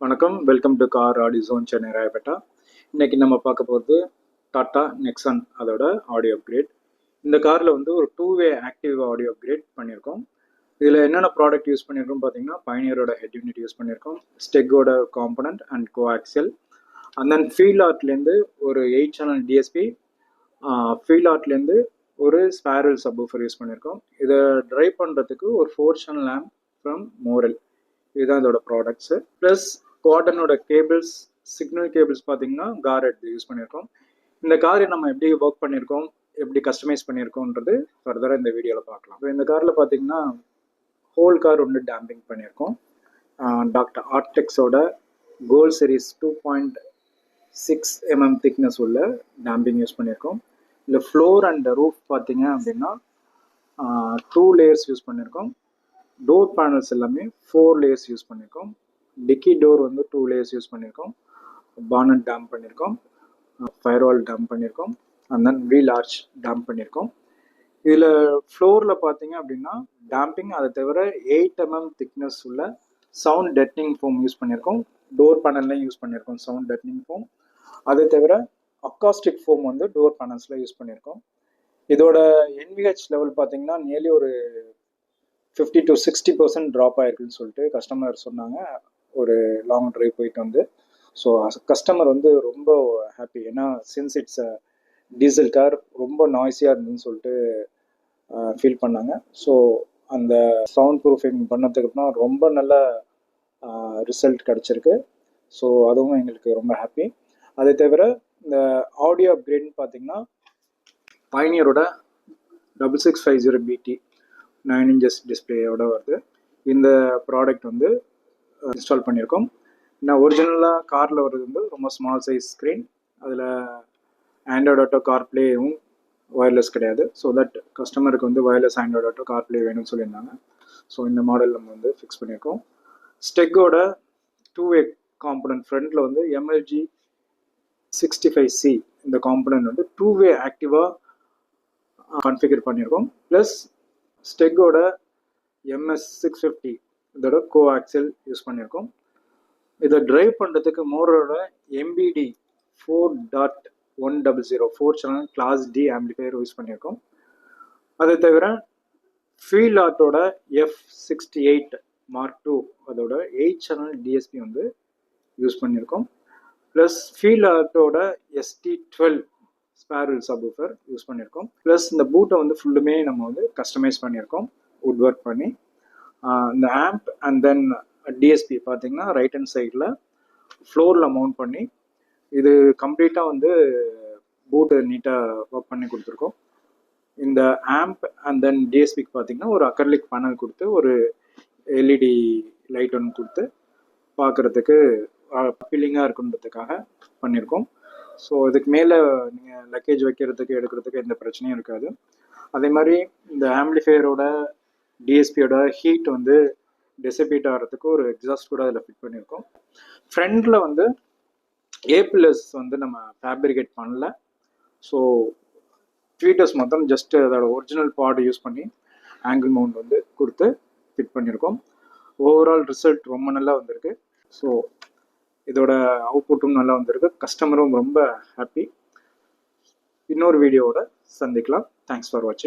வணக்கம், welcome to car audio zone Chennai Royapettah. இன்னைக்கு நம்ம பார்க்க போகிறது டாடா நெக்ஸான் அதோட ஆடியோ அப்கிரேட். இந்த காரில் வந்து ஒரு 2-வே ஆக்டிவ் ஆடியோ அப்கிரேட் பண்ணியிருக்கோம். இதில் என்னென்ன ப்ராடக்ட் யூஸ் பண்ணியிருக்கோம் பார்த்தீங்கன்னா, பைனியரோட ஹெட் யூனிட் யூஸ் பண்ணியிருக்கோம், ஸ்டெக்கோட component and coaxial, and then feel ஆர்ட்லேருந்து ஒரு 8 சேனல் டிஎஸ்பி, ஃபீல் ஆர்ட்லேருந்து ஒரு ஸ்பேரல் சப்வூஃபர் யூஸ் பண்ணியிருக்கோம். இதை ட்ரைவ் பண்ணுறதுக்கு ஒரு 4 சேனல் ஆம்ப் ஃப்ரம் மோரல். இதுதான் இதோட ப்ராடக்ட்ஸு. ப்ளஸ் குவார்டனோட கேபிள்ஸ், சிக்னல் கேபிள்ஸ் பார்த்தீங்கன்னா காரெட் யூஸ் பண்ணியிருக்கோம். இந்த காரை நம்ம எப்படி ஒர்க் பண்ணியிருக்கோம், எப்படி கஸ்டமைஸ் பண்ணியிருக்கோன்றது ஃபர்தராக இந்த வீடியோவில் பார்க்கலாம். இப்போ இந்த காரில் பார்த்தீங்கன்னா ஹோல் கார் வந்து டேம்பிங் பண்ணியிருக்கோம். டாக்டர் ஆர்டெக்ஸோட கோல்ட் சீரிஸ் 2.6 mm திக்னஸ் உள்ள டேம்பிங் யூஸ் பண்ணியிருக்கோம். இல்லை ஃப்ளோர் அண்ட் ரூஃப் பார்த்தீங்க அப்படின்னா 2 லேயர்ஸ் யூஸ் பண்ணியிருக்கோம். டோர் பேனல்ஸ் எல்லாமே 4 லேயர்ஸ் யூஸ் பண்ணியிருக்கோம். டிக்கி டோர் வந்து 2 லேயர்ஸ் யூஸ் பண்ணியிருக்கோம். பானட் டேம்ப் பண்ணியிருக்கோம், ஃபயர்வால் டேம்ப் பண்ணியிருக்கோம், and then wheel arch damp பண்ணியிருக்கோம். இதில் ஃப்ளோரில் பார்த்தீங்க அப்படின்னா டேம்பிங், அதை தவிர 8 mm திக்னஸ் உள்ள சவுண்ட் டெட்னிங் ஃபோம் யூஸ் பண்ணியிருக்கோம். டோர் பேனல்லையும் யூஸ் பண்ணியிருக்கோம் சவுண்ட் டெட்னிங் ஃபோம். அதை தவிர அக்காஸ்டிக் ஃபோம் வந்து டோர் பேனல்ஸில் யூஸ் பண்ணியிருக்கோம். இதோட NVH லெவல் பார்த்தீங்கன்னா நியர்லி ஒரு 50 to 60% ட்ராப் ஆயிருக்குன்னு சொல்லிட்டு கஸ்டமர் சொன்னாங்க ஒரு லாங் ட்ரைவ் போயிட்டு வந்து. ஸோ கஸ்டமர் வந்து ரொம்ப ஹாப்பி, ஏன்னா since it's a diesel car ரொம்ப நாய்ஸியாக இருந்துன்னு சொல்லிட்டு ஃபீல் பண்ணாங்க. ஸோ அந்த சவுண்ட் ப்ரூஃபிங் பண்ணதுக்கு அப்புறம் ரொம்ப நல்ல ரிசல்ட் கிடச்சிருக்கு. ஸோ அதுவும் எங்களுக்கு ரொம்ப ஹாப்பி. அதை தவிர இந்த ஆடியோ அப்கிரேட்னு பார்த்தீங்கன்னா பைனியரோட 6650BT 9 inches டிஸ்பிளேயோட வருது. இந்த ப்ராடக்ட் வந்து இன்ஸ்டால் பண்ணியிருக்கோம். நான் ஒரிஜினலாக காரில் வர்றது வந்து ரொம்ப ஸ்மால் சைஸ் ஸ்க்ரீன், அதில் ஆண்ட்ராய்டு ஆட்டோ கார்ப்ளேவும் ஒயர்லெஸ் கிடையாது. ஸோ தட் கஸ்டமருக்கு வந்து ஒயர்லெஸ் ஆண்ட்ராய்டு ஆட்டோ கார்ப்ளே வேணும்னு சொல்லியிருந்தாங்க. ஸோ இந்த மாடல் நம்ம வந்து ஃபிக்ஸ் பண்ணியிருக்கோம். ஸ்டெக்கோட 2-வே காம்பனண்ட் ஃப்ரண்ட்டில் வந்து MLG 65C இந்த காம்பனண்ட் வந்து 2-வே ஆக்டிவாக கான்ஃபிகர் பண்ணியிருக்கோம். ப்ளஸ் ஸ்டெக்கோட MS650 இதோட கோஆக்சல் யூஸ் பண்ணியிருக்கோம். இதை ட்ரைவ் பண்ணுறதுக்கு மோரோட MBD 4.100 4 channel class D amplifier use பண்ணியிருக்கோம். அதை தவிர ஃபீல் ஆர்ட்டோட F68 Mark II அதோட 8 சேனல் டிஎஸ்பி வந்து யூஸ் பண்ணியிருக்கோம். ப்ளஸ் ஃபீல் ஆர்ட்டோட ST12 ஸ்பேரல் சப்வூஃபர் யூஸ் பண்ணியிருக்கோம். ப்ளஸ் இந்த பூட்டை வந்து ஃபுல்லுமே நம்ம வந்து கஸ்டமைஸ் பண்ணியிருக்கோம் வுட் ஒர்க் பண்ணி. இந்த ஆம்ப் அண்ட் தென் டிஎஸ்பி பார்த்தீங்கன்னா ரைட் ஹேண்ட் சைடில் ஃப்ளோரில் மவுண்ட் பண்ணி இது கம்ப்ளீட்டாக வந்து பூட்டு நீட்டாக ஒர்க் பண்ணி கொடுத்துருக்கோம். இந்த ஆம்ப் அண்ட் தென் டிஎஸ்பிக்கு பார்த்தீங்கன்னா ஒரு அக்ரிலிக் பேனல் கொடுத்து ஒரு எல்இடி லைட் ஒன்று கொடுத்து பார்க்குறதுக்கு அப்பீலிங்காக இருக்குன்றதுக்காக பண்ணியிருக்கோம். ஸோ இதுக்கு மேலே நீங்கள் லக்கேஜ் வைக்கிறதுக்கு எடுக்கிறதுக்கு எந்த பிரச்சனையும் இருக்காது. அதே மாதிரி இந்த ஆம்பிளிஃபையரோட டிஎஸ்பியோட ஹீட் வந்து டெசிபேட் ஆகிறதுக்கு ஒரு எக்ஸாஸ்ட் கூட அதில் ஃபிட் பண்ணியிருக்கோம். ஃப்ரண்டில் வந்து A+ வந்து நம்ம ஃபேப்ரிகேட் பண்ணல. ஸோ ட்வீட்டர்ஸ் மொத்தம் ஜஸ்ட் அதோட ஒரிஜினல் பார்ட் யூஸ் பண்ணி ஆங்கிள் மவுண்ட் வந்து கொடுத்து ஃபிட் பண்ணியிருக்கோம். ஓவரால் ரிசல்ட் ரொம்ப நல்லா வந்திருக்கு. ஸோ இதோட அவுட்புட்டும் நல்லா வந்திருக்கு. கஸ்டமரும் ரொம்ப ஹாப்பி. இன்னொரு வீடியோவோட சந்திக்கலாம். தேங்க்ஸ் ஃபார் வாட்சிங்.